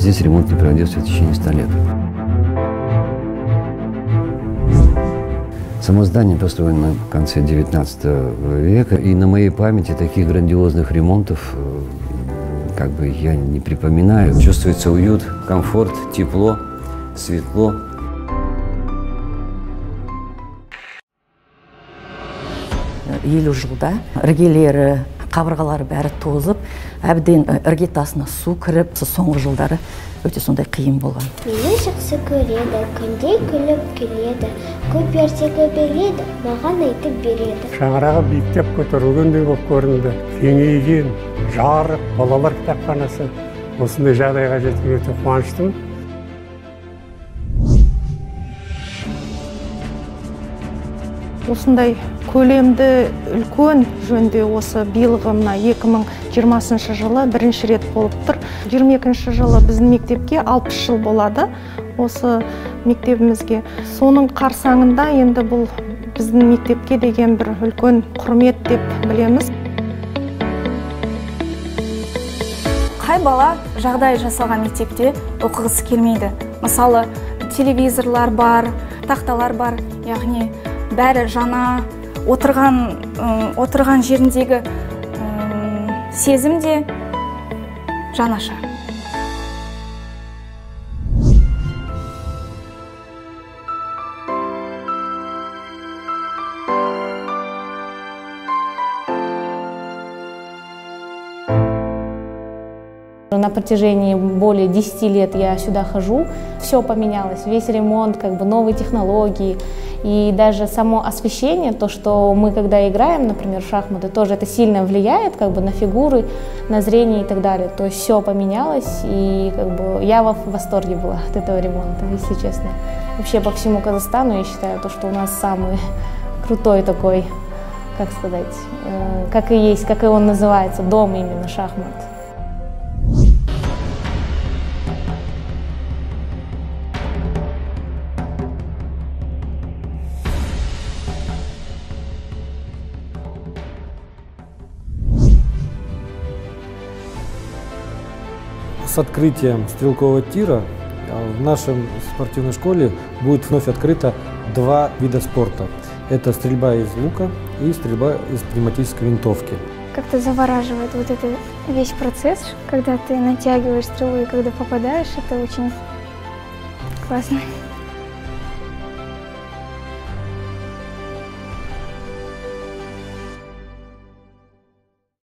здесь ремонт не проводился в течение 100 лет. Само здание построено в конце XIX века, и на моей памяти таких грандиозных ремонтов как бы я не припоминаю. Чувствуется уют, комфорт, тепло, светло. Елу жылда іргелері, қабырғалары бәрі тозып, әбден іргетасына су кіріп, соңғы жылдары өте сондай қиын болған. Мені жақсы көреді, күнде күліп келеді, көп ертегі береді, маған айтып береді. Шаңырағы биіктеп көтерілгендей болып көрінді. Кеңейген, жарық, балалар кітапханасы. Осындай жағдайға жеткен өте қуаныштымын. Осындай көлемді үлкен жөнде осы биылғы 2020 жылы бірінші рет болып тұр. 22 жылы біздің мектепке 60 жыл болады осы мектебімізге. Соның қарсаңында енді бұл біздің мектепке деген бір үлкен құрмет деп білеміз. Қай бала жағдай жасалған мектепте оқығысы келмейді. Мысалы, телевизорлар бар, тақталар бар, яғни бәрі жаңа, отырған жеріндегі сезім де жаңаша. На протяжении более 10 лет я сюда хожу, все поменялось, весь ремонт, как бы новые технологии, и даже само освещение, то, что мы когда играем, например, в шахматы, тоже это сильно влияет как бы на фигуры, на зрение и так далее. То есть все поменялось, и как бы я в восторге была от этого ремонта, если честно. Вообще по всему Казахстану я считаю, то, что у нас самый крутой такой, как сказать, как и есть, как и он называется, дом именно шахмат. С открытием стрелкового тира в нашей спортивной школе будет вновь открыто 2 вида спорта. Это стрельба из лука и стрельба из пневматической винтовки. Как-то завораживает вот этот весь процесс, когда ты натягиваешь стрелу и когда попадаешь, это очень классно.